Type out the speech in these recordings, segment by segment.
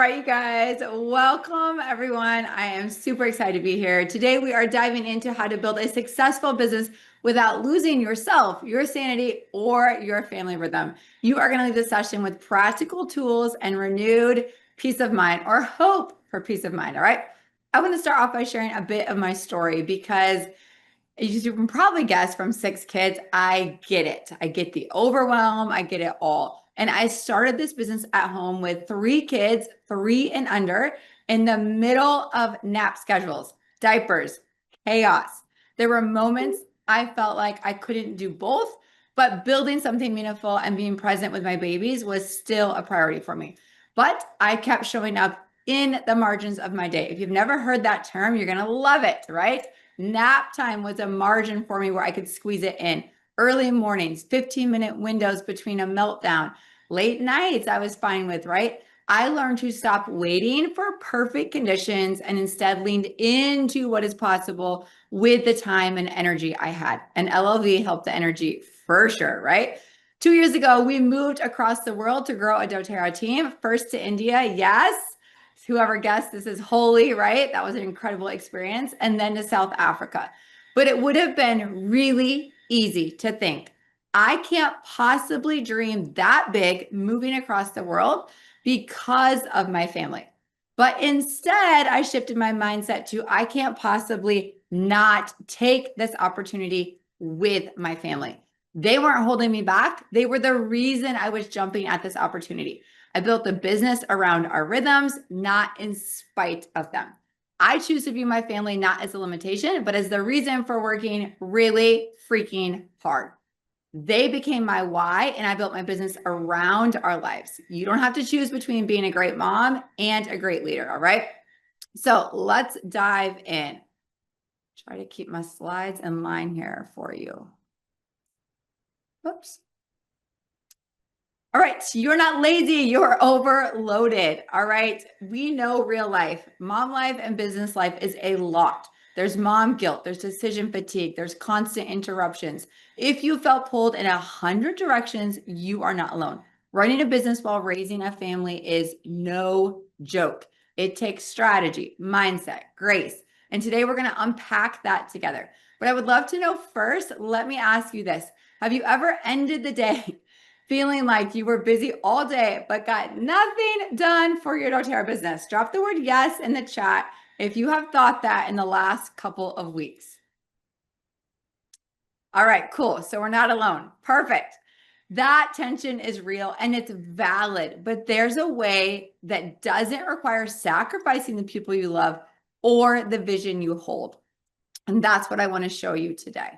right, you guys, welcome everyone. I am super excited to be here. Today, we are diving into how to build a successful business without losing yourself, your sanity, or your family rhythm. You are going to leave this session with practical tools and renewed peace of mind, or hope for peace of mind. All right. I want to start off by sharing a bit of my story because as you can probably guess from 6 kids, I get it. I get the overwhelm. I get it all. And I started this business at home with 3 kids, 3 and under, in the middle of nap schedules, diapers, chaos. There were moments I felt like I couldn't do both, but building something meaningful and being present with my babies was still a priority for me. But I kept showing up in the margins of my day. If you've never heard that term, you're going to love it, right? Nap time was a margin for me where I could squeeze it in. Early mornings, 15-minute windows between a meltdown. Late nights, I was fine with, right? I learned to stop waiting for perfect conditions and instead leaned into what is possible with the time and energy I had. And LLV helped the energy for sure, right? 2 years ago, we moved across the world to grow a doTERRA team, first to India, yes. Whoever guessed this is holy, right? That was an incredible experience. And then to South Africa. But it would have been really easy to think, I can't possibly dream that big moving across the world because of my family. But instead, I shifted my mindset to, I can't possibly not take this opportunity with my family. They weren't holding me back. They were the reason I was jumping at this opportunity. I built a business around our rhythms, not in spite of them. I choose to view my family not as a limitation, but as the reason for working really freaking hard. They became my why, and I built my business around our lives. You don't have to choose between being a great mom and a great leader, all right? So let's dive in. Try to keep my slides in line here for you. Oops. All right, you're not lazy, you're overloaded. All right, we know real life, mom life and business life is a lot. There's mom guilt, there's decision fatigue, there's constant interruptions. If you felt pulled in 100 directions, you are not alone. Running a business while raising a family is no joke. It takes strategy, mindset, grace. And today we're gonna unpack that together. But I would love to know first, let me ask you this. Have you ever ended the day feeling like you were busy all day, but got nothing done for your doTERRA business? Drop the word yes in the chat if you have thought that in the last couple of weeks. All right, cool. So we're not alone. Perfect. That tension is real and it's valid, but there's a way that doesn't require sacrificing the people you love or the vision you hold. And that's what I want to show you today.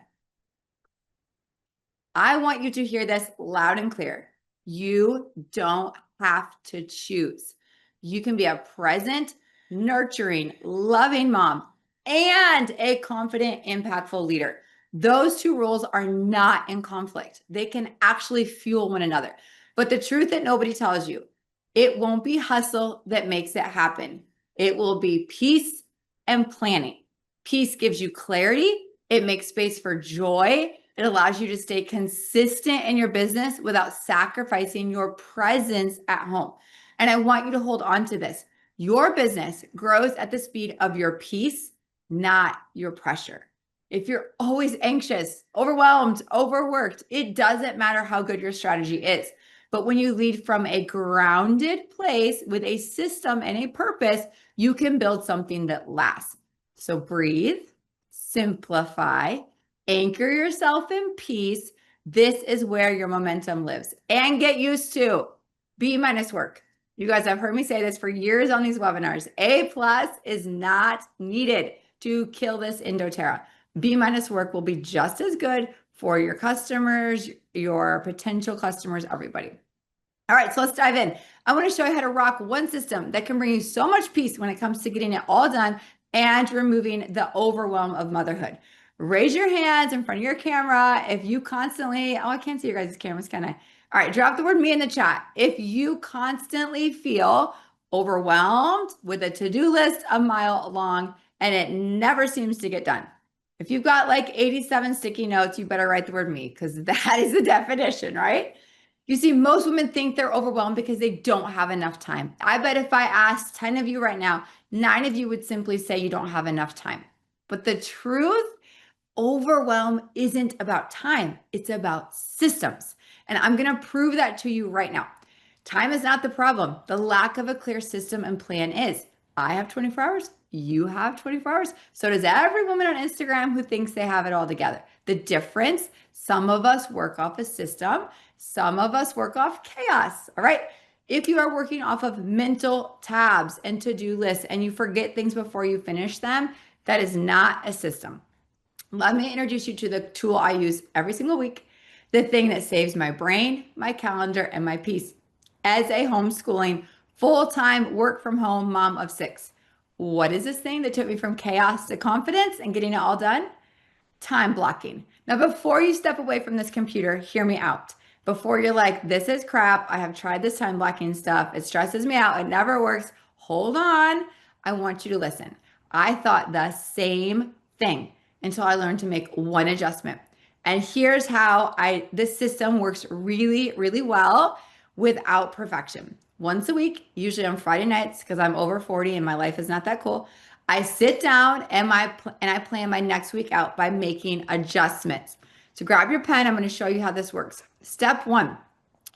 I want you to hear this loud and clear. You don't have to choose. You can be a present, nurturing, loving mom and a confident, impactful leader. Those two roles are not in conflict. They can actually fuel one another. But the truth that nobody tells you, it won't be hustle that makes it happen. It will be peace and planning. Peace gives you clarity. It makes space for joy. It allows you to stay consistent in your business without sacrificing your presence at home. And I want you to hold on to this. Your business grows at the speed of your peace, not your pressure. If you're always anxious, overwhelmed, overworked, it doesn't matter how good your strategy is. But when you lead from a grounded place with a system and a purpose, you can build something that lasts. So breathe, simplify, anchor yourself in peace. This is where your momentum lives. And get used to B- work. You guys have heard me say this for years on these webinars. A+ is not needed to kill this in doTERRA. B- work will be just as good for your customers, your potential customers, everybody. All right, so let's dive in. I want to show you how to rock one system that can bring you so much peace when it comes to getting it all done and removing the overwhelm of motherhood. Raise your hands in front of your camera if you constantly, oh, I can't see your guys' cameras, can I? All right, drop the word me in the chat. If you constantly feel overwhelmed with a to-do list a mile long and it never seems to get done. If you've got like 87 sticky notes, you better write the word me because that is the definition, right? You see, most women think they're overwhelmed because they don't have enough time. I bet if I asked 10 of you right now, 9 of you would simply say you don't have enough time. But the truth, overwhelm isn't about time, it's about systems. And I'm going to prove that to you right now. Time is not the problem. The lack of a clear system and plan is. I have 24 hours. You have 24 hours. So does every woman on Instagram who thinks they have it all together. The difference, some of us work off a system, some of us work off chaos. All right. If you are working off of mental tabs and to-do lists and you forget things before you finish them, that is not a system. Let me introduce you to the tool I use every single week, the thing that saves my brain, my calendar, and my peace. As a homeschooling, full-time work from home mom of 6. What is this thing that took me from chaos to confidence and getting it all done? Time blocking. Now, before you step away from this computer, hear me out. Before you're like, this is crap, I have tried this time blocking stuff, it stresses me out, it never works. Hold on. I want you to listen. I thought the same thing until I learned to make one adjustment. And here's how this system works really, really well without perfection. Once a week, usually on Friday nights, because I'm over 40 and my life is not that cool, I sit down and I plan my next week out by making adjustments. So grab your pen. I'm going to show you how this works. Step 1,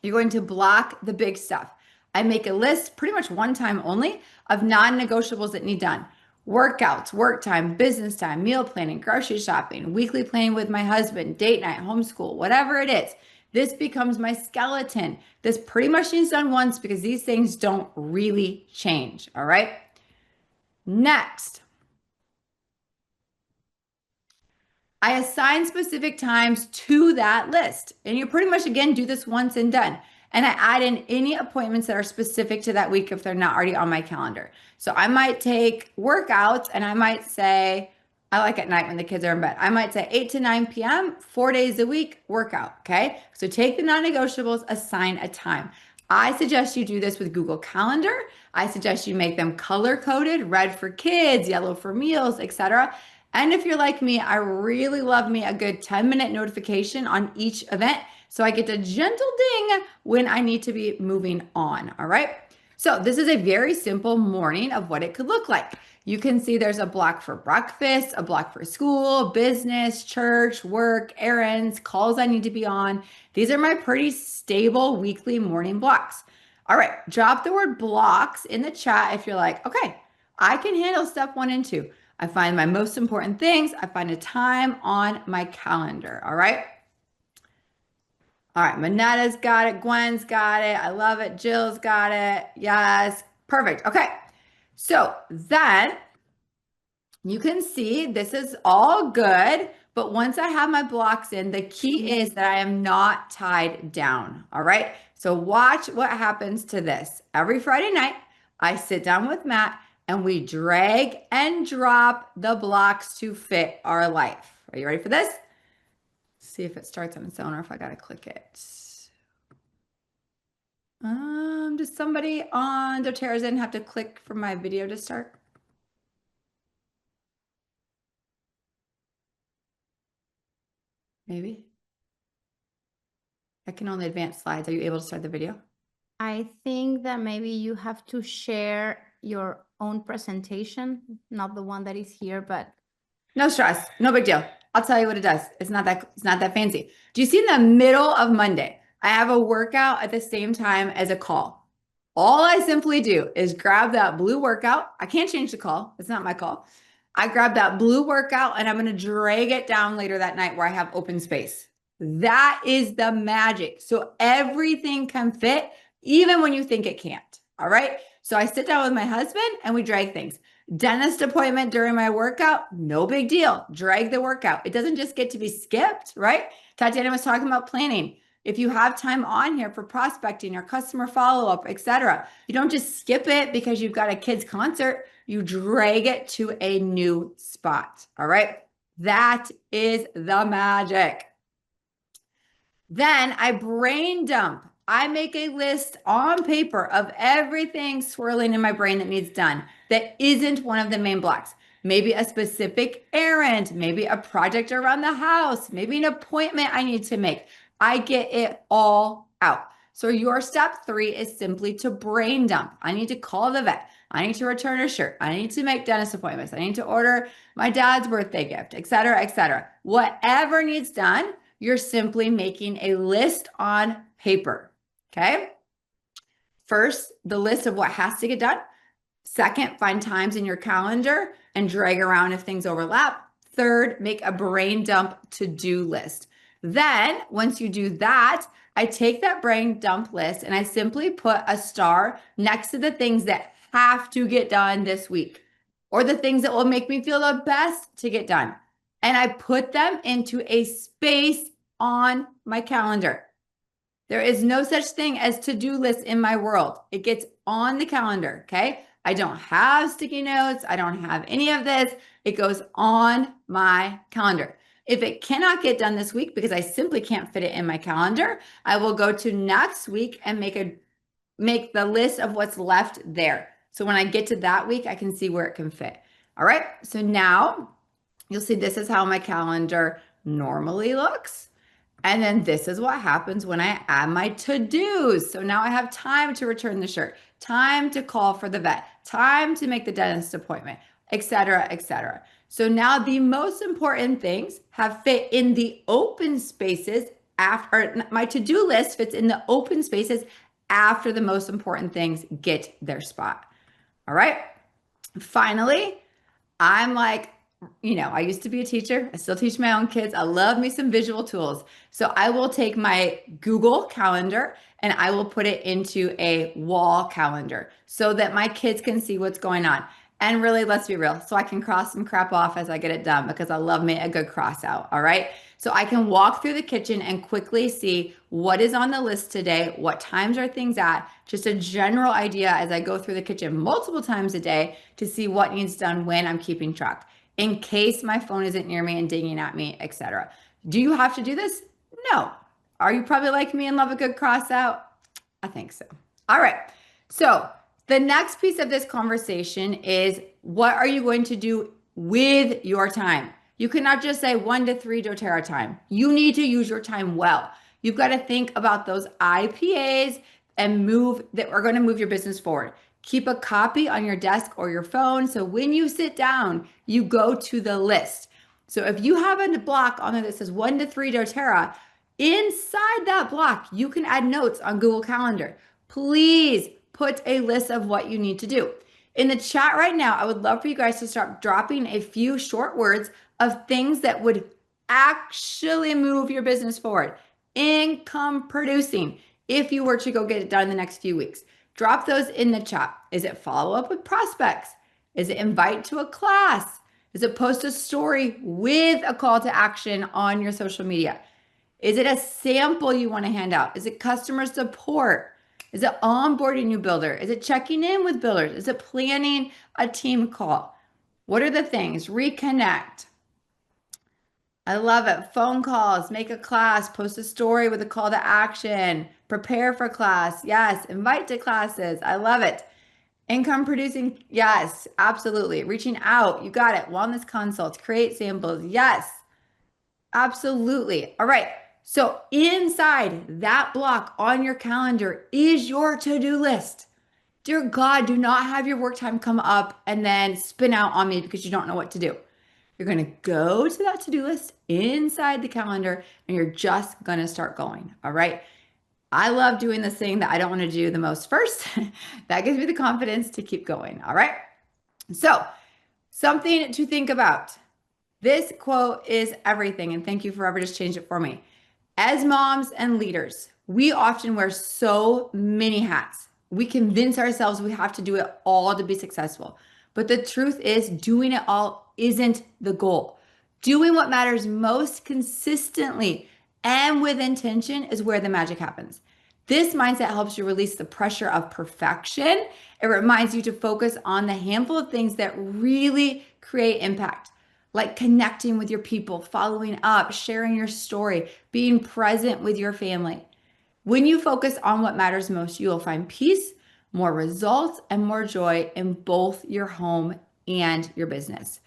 you're going to block the big stuff. I make a list pretty much one time only of non-negotiables that need done. Workouts, work time, business time, meal planning, grocery shopping, weekly planning with my husband, date night, homeschool, whatever it is. This becomes my skeleton. This pretty much needs done once because these things don't really change. All right. Next, I assign specific times to that list. And you pretty much, again, do this once and done. And I add in any appointments that are specific to that week if they're not already on my calendar. So I might take workouts and I might say, I like at night when the kids are in bed. I might say 8 to 9 p.m., 4 days a week, workout. Okay. So take the non-negotiables, assign a time. I suggest you do this with Google Calendar. I suggest you make them color coded, red for kids, yellow for meals, etc. And if you're like me, I really love me a good 10-minute notification on each event. So I get a gentle ding when I need to be moving on. All right. So this is a very simple morning of what it could look like. You can see there's a block for breakfast, a block for school, business, church, work, errands, calls I need to be on. These are my pretty stable weekly morning blocks. All right, drop the word blocks in the chat if you're like, okay, I can handle step 1 and 2. I find my most important things. I find a time on my calendar. All right. All right, Manetta's got it. Gwen's got it. I love it. Jill's got it. Yes, perfect. Okay, so then you can see this is all good, but once I have my blocks in, the key is that I am not tied down. All right, so watch what happens to this. Every Friday night, I sit down with Matt and we drag and drop the blocks to fit our life. Are you ready for this? See if it starts on its own or if I gotta click it. Does somebody on doTERRA have to click for my video to start? Maybe. I can only advance slides. Are you able to start the video? I think that maybe you have to share your own presentation, not the one that is here, but no stress, no big deal. I'll tell you what it does. It's not that fancy. Do you see in the middle of Monday, I have a workout at the same time as a call. All I simply do is grab that blue workout. I can't change the call. It's not my call. I grab that blue workout and I'm going to drag it down later that night where I have open space. That is the magic. So everything can fit even when you think it can't. All right. So I sit down with my husband and we drag things. Dentist appointment during my workout, no big deal. Drag the workout. It doesn't just get to be skipped, right? Tatiana was talking about planning. If you have time on here for prospecting or customer follow-up, etc., you don't just skip it because you've got a kid's concert. You drag it to a new spot. All right. That is the magic. Then I brain dump. I make a list on paper of everything swirling in my brain that needs done that isn't one of the main blocks. Maybe a specific errand, maybe a project around the house, maybe an appointment I need to make. I get it all out. So your step 3 is simply to brain dump. I need to call the vet. I need to return a shirt. I need to make dentist appointments. I need to order my dad's birthday gift, et cetera, et cetera. Whatever needs done, you're simply making a list on paper. Okay. First, the list of what has to get done. Second, find times in your calendar and drag around if things overlap. Third, make a brain dump to-do list. Then, once you do that, I take that brain dump list and I simply put a star next to the things that have to get done this week or the things that will make me feel the best to get done. And I put them into a space on my calendar. There is no such thing as to-do lists in my world. It gets on the calendar, okay? I don't have sticky notes. I don't have any of this. It goes on my calendar. If it cannot get done this week because I simply can't fit it in my calendar, I will go to next week and make the list of what's left there. So when I get to that week, I can see where it can fit. All right. So now you'll see this is how my calendar normally looks. And then this is what happens when I add my to-dos. So now I have time to return the shirt, time to call for the vet, time to make the dentist appointment, et cetera, et cetera. So now the most important things have fit in the open spaces after my to-do list fits in the open spaces after the most important things get their spot. All right. Finally, I'm like, I used to be a teacher. I still teach my own kids. I love me some visual tools. So I will take my Google Calendar and I will put it into a wall calendar so that my kids can see what's going on. And really, let's be real. So I can cross some crap off as I get it done because I love me a good cross out. All right. So I can walk through the kitchen and quickly see what is on the list today, what times are things at, just a general idea as I go through the kitchen multiple times a day to see what needs done when I'm keeping track, in case my phone isn't near me and dinging at me, etc. Do you have to do this? No. Are you probably like me and love a good cross out? I think so. All right. So the next piece of this conversation is, what are you going to do with your time? You cannot just say 1 to 3 doTERRA time. You need to use your time well. You've got to think about those IPAs and that are going to move your business forward. Keep a copy on your desk or your phone. So when you sit down, you go to the list. So if you have a block on there that says 1 to 3 doTERRA, inside that block, you can add notes on Google Calendar. Please put a list of what you need to do. In the chat right now, I would love for you guys to start dropping a few short words of things that would actually move your business forward. Income producing, if you were to go get it done in the next few weeks. Drop those in the chat. Is it follow up with prospects? Is it invite to a class? Is it post a story with a call to action on your social media? Is it a sample you want to hand out? Is it customer support? Is it onboarding new builder? Is it checking in with builders? Is it planning a team call? What are the things? Reconnect. I love it. Phone calls, make a class, post a story with a call to action, prepare for class. Yes. Invite to classes. I love it. Income producing. Yes, absolutely. Reaching out. You got it. Wellness consults, create samples. Yes, absolutely. All right. So inside that block on your calendar is your to-do list. Dear God, do not have your work time come up and then spin out on me because you don't know what to do. You're going to go to that to-do list inside the calendar and you're just going to start going. All right. I love doing this thing that I don't want to do the most first. That gives me the confidence to keep going. All right. So something to think about. This quote is everything. And thank you, Forever Just Changed It for me. As moms and leaders, we often wear so many hats. We convince ourselves we have to do it all to be successful. But the truth is, doing it all isn't the goal. Doing what matters most consistently and with intention is where the magic happens. This mindset helps you release the pressure of perfection. It reminds you to focus on the handful of things that really create impact, like connecting with your people, following up, sharing your story, being present with your family. When you focus on what matters most, you will find peace, more results, and more joy in both your home and your business.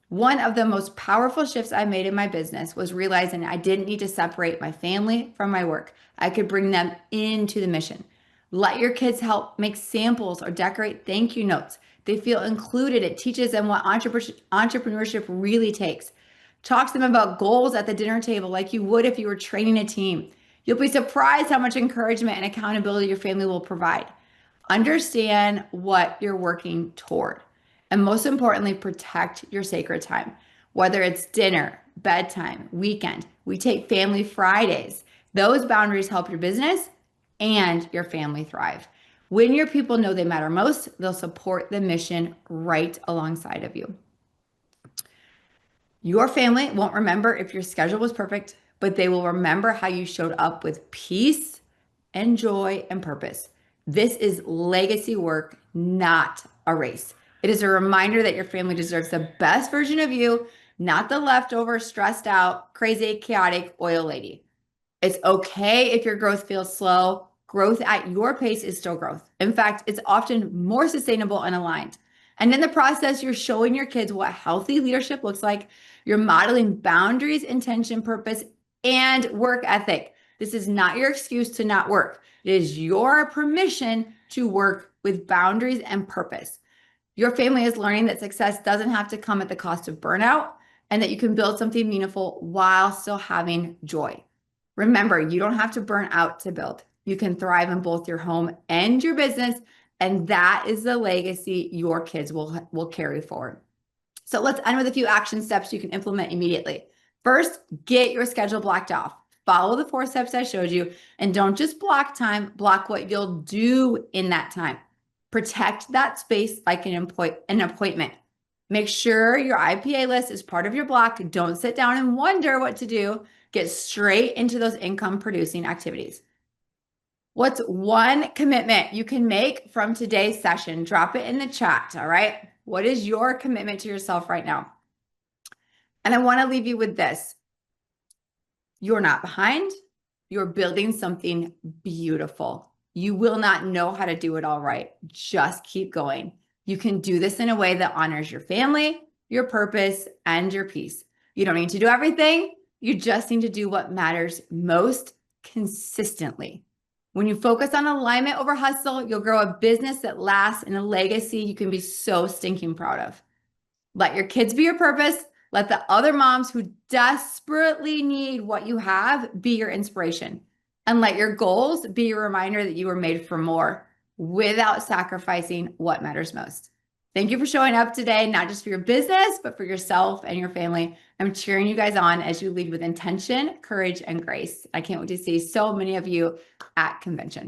One of the most powerful shifts I made in my business was realizing I didn't need to separate my family from my work. I could bring them into the mission. Let your kids help make samples or decorate thank you notes. They feel included. It teaches them what entrepreneurship really takes. Talk to them about goals at the dinner table like you would if you were training a team. You'll be surprised how much encouragement and accountability your family will provide. Understand what you're working toward. And most importantly, protect your sacred time. Whether it's dinner, bedtime, weekend, we take family Fridays. Those boundaries help your business and your family thrive. When your people know they matter most, they'll support the mission right alongside of you. Your family won't remember if your schedule was perfect, but they will remember how you showed up with peace and joy and purpose. This is legacy work, not a race. It is a reminder that your family deserves the best version of you, not the leftover, stressed out, crazy, chaotic oil lady. It's okay if your growth feels slow. Growth at your pace is still growth. In fact, it's often more sustainable and aligned. And in the process, you're showing your kids what healthy leadership looks like. You're modeling boundaries, intention, purpose, and work ethic. This is not your excuse to not work. It is your permission to work with boundaries and purpose. Your family is learning that success doesn't have to come at the cost of burnout and that you can build something meaningful while still having joy. Remember, you don't have to burn out to build. You can thrive in both your home and your business, and that is the legacy your kids will carry forward. So let's end with a few action steps you can implement immediately. First, get your schedule blocked off. Follow the 4 steps I showed you, and don't just block time, block what you'll do in that time. Protect that space like an appointment. Make sure your IPA list is part of your block. Don't sit down and wonder what to do. Get straight into those income producing activities. What's one commitment you can make from today's session? Drop it in the chat, all right? What is your commitment to yourself right now? And I want to leave you with this. You're not behind. You're building something beautiful. You will not know how to do it all right. Just keep going. You can do this in a way that honors your family, your purpose, and your peace. You don't need to do everything. You just need to do what matters most consistently. When you focus on alignment over hustle, you'll grow a business that lasts and a legacy you can be so stinking proud of. Let your kids be your purpose. Let the other moms who desperately need what you have be your inspiration. And let your goals be a reminder that you were made for more without sacrificing what matters most. Thank you for showing up today, not just for your business, but for yourself and your family. I'm cheering you guys on as you lead with intention, courage, and grace. I can't wait to see so many of you at convention.